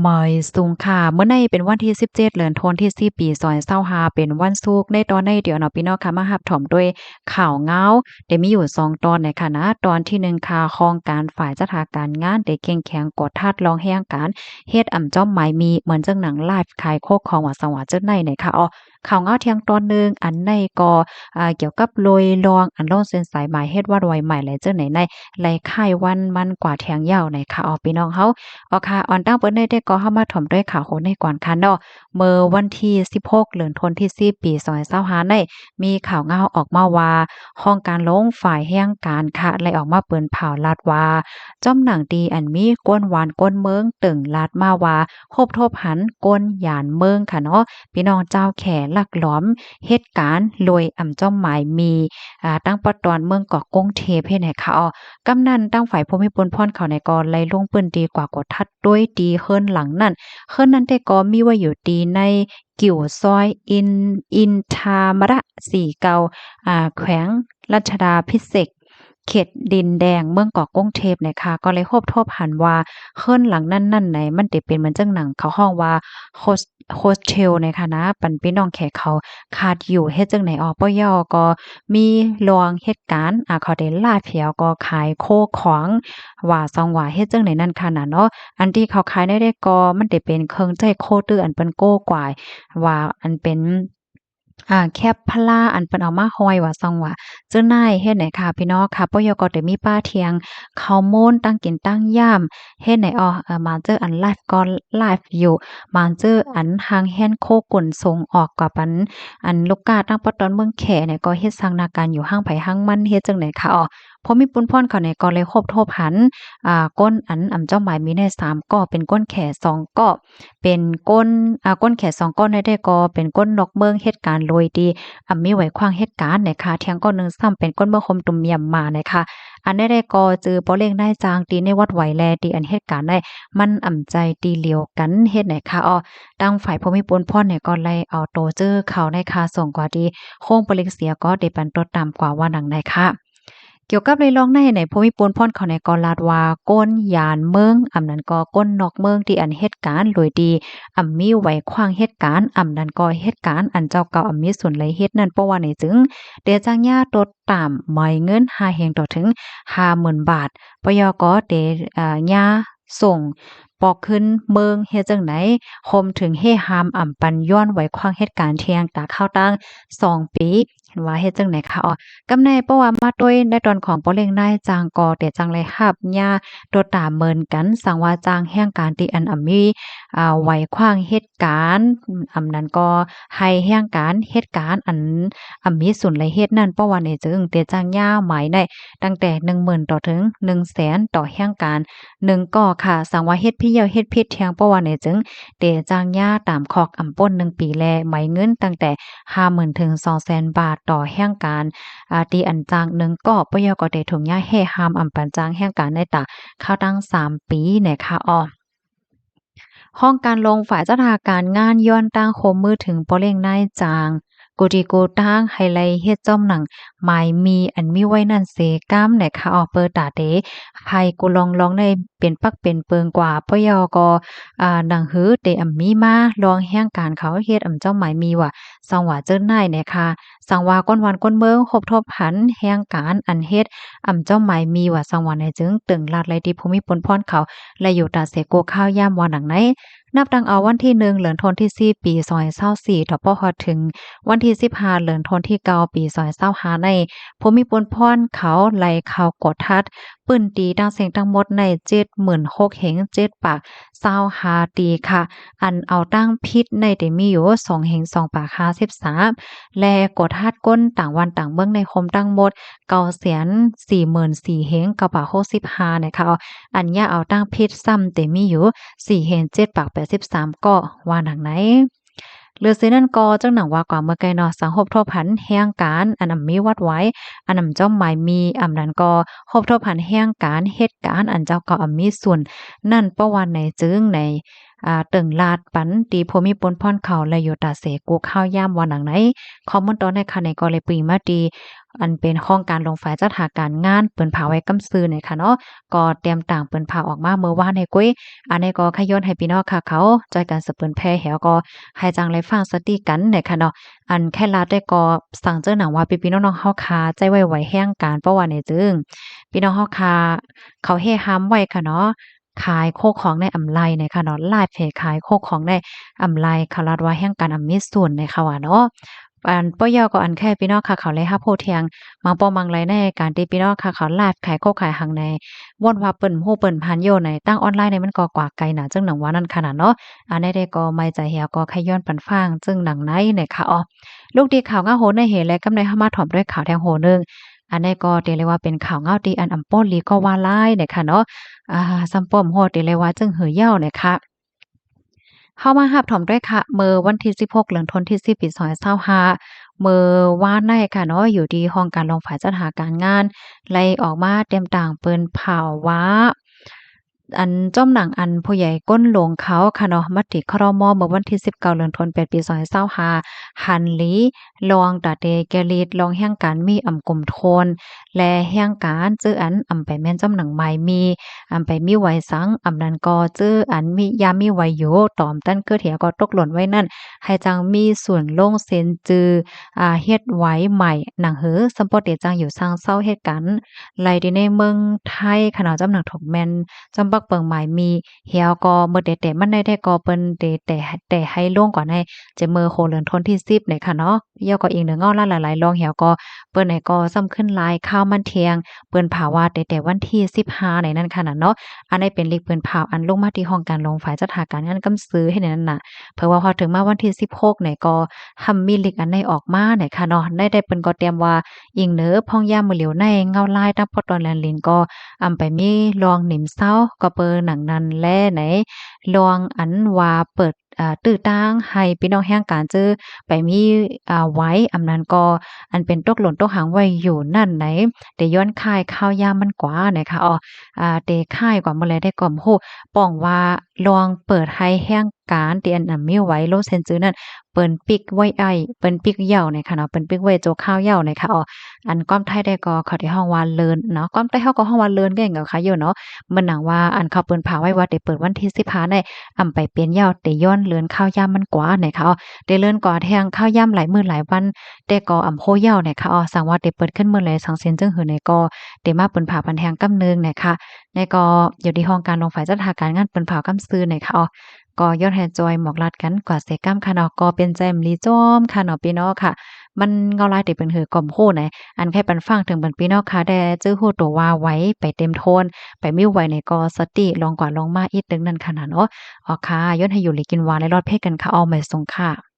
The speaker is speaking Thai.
หมอยสูงค่ะเมื่อในเป็นวันที่17เดือนธันวาคมปี2025เป็นวันศุกร์ในตอนในเดี๋ยวเนาะพี่น้องค่ะมารับชมด้วยข่าวเหงาได้มีอยู่2ตอนในค่ะนะตอนที่1ค่ะของการฝ่ายจัดหาการงานได้เข้มแข็งกดทัดรองแห่งการเฮ็ดจ้อมหมายมีเหมือนจังหนังไลฟ์ขายโคกของว่าสว่าเจ้าในค่ะอ้อข่าวเหงาเที่ยงตอนหนึงอันในก็เกี่ยวกับโรยลองอันโลนเส้นสายหมายเฮ็ดว่าไวใหม่หลายจังไหนในไหลค่ายวันมันกว่าแทงยาวในค่ะอ้อพี่น้องเฮา อ๋อค่ะออนตั้งเปิ้นได้ก็เข้ามาถ่อมด้วยข่าวโหนในก่อนค่ะเนาะเมื่อวันที่16เดือนธันวาคมปี2025ได้มีข่าวเงาออกมาว่าห้องการลงฝ่ายแห่งการค่ะไล่ออกมาเปิ้นเผาลาดว่าจ้อมหนังดีอันมีก้นหวานก้นเมืองตึงลาดมาว่าคบทบหันก้นหยานเมืองค่ะเนาะพี่น้องเจ้าแขลักหลอมเหตุการณ์รวยจ้อมหมายมีตั้งปะตอนเมืองเกาะกงเทพเฮ็ดให้ค่ะอ้อกำนันตั้งฝ่ายภูมิพลพรเขาในกอไล่ลงปืนดีกว่ากดทัดด้วยดีเฮิรนหลังนั่นเฮิรนนั้นแต่ก็มีไว้อยู่ดีในกิ่วซอยอินทามระสีเกาแขวงรัชดาภิเษกเขตดินแดงเมืองเกาะกงเทพนะคะก็เลยโทบหันว่าเฮิรนหลังนั่นไหนมันติเป็นเหมือนจังหนังเขาห้องว่าโฮสโฮสเทลนะคะนะปันพี่น้องแขกเขาขาดอยู่เฮ็ดจังไหนออปยอก็มีลวงเหตุการณ์เขาได้ล่าเผียวก็ขายโคของว่าซองว่าเฮ็ดจังไหนนั่นค่ะน่ะเนาะอันที่เขาขายได้ก็มันได้เป็นเครื่องใจโคตื้ออันเปิ้นโก้กว่าว่าอันเป็นแคปพลาอันเปิ้นเอามาห้อยว่าซองว่าเจ้านายเฮ็ดไหนค่ะพี่น้องค่ะปยก็ได้มีป้าเทียงข้าวโมนตั้งกินตั้งยามเฮ็ดไหนมาเจออันไลฟ์ก็ไลฟ์อยู่มาเจออันหางแฮ่นโคกลส่งออกกับอันลูกกาตั้งปะตอนเมืองแขเนี่ยก็เฮ็ดสร้างนาการอยู่ห้างไผห้างมันเฮ็ดจังได๋คะพอมีปุ้นพ่อนเขาเนี่ยก็เลยคบโทบหันก้นอันเจ้าหมายมีได้3ก้อเป็นก้นแข่2ก้อเป็นก้นก้นแข่2ก้อนได้ก็เป็นก้นนกเมืองเหตุการณ์โดยดีมีไหวขวางเหตุการณ์นะคะเที่ยงก้อนหนึงซ้ำเป็นก้นเมืองคมตุ่มเมียมมานะคะอันได้ก็จือบ่เร่งได้จางตีในวัดไหวแลดีอันเหตุการณ์ได้มันใจตีเหลียวกันเฮ็ดไหนคะตั้งฝ่ายภูมิพลพ่อเนี่ยก็เลยเอาโตเจอเขาในคาส่งกว่าดีโค้งปริกเสียก็ได้ปันตดตามกว่าว่าหนังในค่ะเกี่ยวกับเลยลองในภูมิพลพ่อนเขาในกอลาดว่าก้นยานเมืองนั้นก็ก้นนอกเมืองที่อันเหตุการณ์โดยดีมีไหวขว้างเหตุการณ์นั้นก็เหตุการณ์อันเจ้าเก่ามีส่วนไหลเฮ็ดนั่นเพราะว่าในจึงเดจ้างญาตดตามหมายเงิน5แห่งต่อถึง50,000 บาทปยก็เดญาส่งปอกขึ้นเมืองเฮ็ดจังไหนคมถึงเฮฮามปันย้อนไหวขว้างเหตุการณ์เที่ยงตาข้าวตั้ง2 ปีว่าเฮ็ดจังไหนคะกำในเพราะว่ามาด้วยในตอนของปอเล็งนายจางกอแต่จังเลยรับญาโดตามเมินกันสังว่าจางแห่งการที่อันมีไหวขว้างเหตุการณ์นั้นก็ให้แห่งการเหตุการณ์มีส่วนไหลเฮ็ดนั่นเพราะว่าในจึงแต่จังยาหมายได้ตั้งแต่10,000ต่อถึง100,000ต่อแห่งการ1ก่อค่ะสังว่าเฮ็ดพี่เหี่ยวเฮ็ดผิดเที่ยงเพราะว่าในจึงเตจางยาตามคอกป่น1 ปีแลหมายเงินตั้งแต่50,000ถึง200,000 บาทต่อแห่งการที่อันจาง1ก็ปยก็ได้ถุงยาแห่หามปันจางแห่งการในตาเข้าตั้ง3 ปีนะคะห้องการลงฝ่ายจัดหาการงานย้อนตั้งโคมมือถึงปอเร่งนายจางกูดีกูตั้งไฮไลท์เฮ็ดจ้อมหนังหมายมีอันมีไว้นั่นเสก้ามนะคะเปิดตาเดไผกูลองได้เป็นปักเป็นเปิงกว่าปยก็หนังหือเตมีมาลองแห่งการเขาเฮ็ดเจ้าหมายมีว่าสังว่าเจิ้นนายนะคะสังว่าก้นวันก้นเมืองคบทบหันแห่งการอันเฮ็ดเจ้าหมายมีว่าสังว่าในจึงตึงลาดไหลที่ภูมิพลพรเขาและอยู่ตาเสโกข้าวยามว่าหนังไหนนับตั้งเอาวันที่1เดือนธันวาคมปี2024ถพฮอดถึงวันที่15เดือนธันวาคมปี2025ในภูมิพลพรเขาไล่ข่าวกดทัดปื้นตีดังเสียงทั้งหมดใน76,000เหง7ปาก25ตีค่ะอันเอาตั้งพิษในเดมีอยู่2เหง2ปาก53และกดทัดก้นต่างวันต่างเมืองในคมตั้งหมด944,000เหง9ปาก65นะคะอันยาเอาตั้งพิษซ้ำเตมีอยู่4เหง7ปาก83ก็ว่าหนังไหนเลือเสนั่นก็จังหนังว่ากว่าเมื่อไกลเนาะสังหบทบผันแห่งการมีวัดไว้จ้อมหมายมีนั้นก็หบทบผันแห่งการเหตุการณ์เจ้าก็มีส่วนนั่นประวันในจึงในตึงลาดปันตีภูมิพลพรเขาและโยตาเสกูข้าวยามวันหนังไหนคอมมอนตอนในค่ะในก็เลยปีมาดี อันเป็นห้องการลงฝ่ายจัดหาการงานเปิ้นพาไว้กำซื้อเนี่ยค่ะเนาะก็เตรียมต่างเปิ้นพาออกมาเมื่อวานให้กุ้ยอันนี้ก็ขย้อนให้พี่น้องค่ะเขาจอยกันสะเปิ้นแพ้แหวก็ให้จังไรฟังสติกันเนี่ยค่ะเนาะอันแค่ลาได้ก็สั่งเจ้าหนังว่าพี่ๆน้องๆเฮาคาใจไว้แห้งการเพราะว่าเนี่ยจึงพี่น้องเฮาคาเขาเฮห้ามไว้ค่ะเนาะขายโคของในอำไลเนี่ยค่ะเนาะไลฟ์เพจขายโคของในอำไลเขาลาดว่าแห่งการมีส่วนในค่ะว่าเนาะอันป้อยอก็อันแค่พี่น้องค่ะเขาเลยฮับโพเทียงมังป้อมังไรในการที่พี่น้องค่ะเขาไลฟ์ขายโคขายหังในว่นว่าเปิ้นฮู้เปิ้นพันโยในตั้งออนไลน์เนี่ยมันก็กว่าไกลน่ะจังหนังว่านั่นขนาดเนาะอันนี้ได้ก็ไม่ใจเหี่ยวก็ขย้อนปันฟังจึงหนังไหนเนี่ยค่ะลูกดีข่าวง้าโหในเหตุและกำในเข้ามาถ่อมด้วยข่าวแทงโหนึงอันนี้ก็เรียกเลยว่าเป็นข่าวเงาดีอันอำโป้ลีก็ว่าหลายเนี่ยค่ะเนาะซัมป้อมโฮดเรียกเลยว่าจึงหือเหย้าเนี่ยค่ะเข้ามารับถ่อมด้วยค่ะเมื่อวันที่16เดือนธันวาคมปี2025เมื่อวานในค่ะเนาะอยู่ที่ห้องการลงฝ่ายจัดหาการงานไล่ออกมาเตรียมต่างเปิ้นเผาว่าอันจ้อมหนังอันผู้ใหญ่ก้นหลวงเขาค่ะเนาะมติครมเมื่อวันที่19เดือนธันวาคมปี2025หันหลีรองตาเตแกลิดรองแห่งการมีอำกลมโทนและแห่งการจื้ออันอำไปแม่นจ้ำหนังใหม่มีอำไปมีไว้สังอำนั้นก็จื้ออันมียามมีไว้อยู่ตอมตั้นเกิดเหียก็ตกหล่นไว้นั่นให้จังมีส่วนลงเซ็นจือเฮ็ดไว้ใหม่หนังหือสำปอเดจังอยู่สร้างเศร้าเฮ็ดกันไลดีในเมืองไทยขนาดจำหนังถกแม่นจำบักเปิงหมายมีเหี่ยวก็เมื่อแต่มันได้ก็เปิ้นแต่ให้ลงก่อนให้จะมือโคเลือนทนที่10เนี่ยค่ะเนาะเหี่ยวก็อีกหนึ่งเงาหลายๆลองเหี่ยวก็เปิ้นให้ก็ซ้ำขึ้นหลายข้าวมันเที่ยงเปิ้นผาว่าแต่วันที่15ในนั้นค่ะน่ะเนาะอันนี้เป็นเลขเปิ้นผาอันลงมาที่ห้องการลงฝ่ายจัดหาการงานกำซื้อให้ในนั้นน่ะเพราะว่าพอถึงมาวันที่16เนี่ยก็มีเลขอันใดออกมาเนี่ยค่ะเนาะได้เปิ้นก็เตรียมว่าอิงเหนือพ่องย่ามมื้อเหลียวในเงาลายตั้งพอตอนแลนลินก็ไปมีลองหนิมเศร้าก็เปิ้นหนังนั้นแลไหนลองอันว่าเปิดตื้อตั้งให้พี่น้องแห่งการจื้อไปมีไว้อำนั้นก็อันเป็นตกหล่นตกหางไว้อยู่นั่นไหนแต่ย้อนค่ายข้าวยามมันกว่านะคะเตค่ายกว่าเมื่อไรได้ก่อมโหป้องว่าลองเปิดให้แห่งการที่อันมีไว้โลเซนจื้อนั่นเปิ้นปิกไว้เปิ้นปิกเหย้านะคะเนาะเปิ้นปิกไว้โจข้าวเหย้านะคะอันความไทยได้ก็เขาที่ห้องว่าเลินเนาะความไทยเฮาก็ห้องว่าเลินก็อย่างกับค่ะอยู่เนาะมันหนังว่าอันเขาเปิ้นพาไว้ว่าได้เปิดวันที่15ในไปเป็นเหย้าแต่ย้อนเลือนข้าวยามมันกว่านะคะได้เลื่อนก่อแทงข้าวยามหลายมื้อหลายวันแต่ก็โฮเหย้าเนี่ยค่ะสังว่าได้เปิดขึ้นมื้อใดสังเซ็นจึงหือในก็ได้มาเปิ้นพาปันแทงกำนึงนะคะในก็อยู่ที่ห้องการลงฝ่ายจัดหาการงานเปิ้นพากำซื้อนะคะก็ยอดแฮจอยหมอกลัดกันกว่าเสก้ำค่ะเนาะก็เป็นใจมลีจ้อมค่ะเนาะพี่น้องค่ะมันเงาลายติเป็นหือกล่อมโหไหนอันแค่ปันฟังถึงบันพี่น้องค่ะได้จื้อฮู้ตัวว่าไว้ไปเต็มโทนไปมีไว้ในก็สติลองกว่าลองมาอีกตึงนั่นขนาดเนาะค่ะย้อนให้อยู่หลีกินวาในรอดเพศกันค่ะเอาใหม่ส่งค่ะ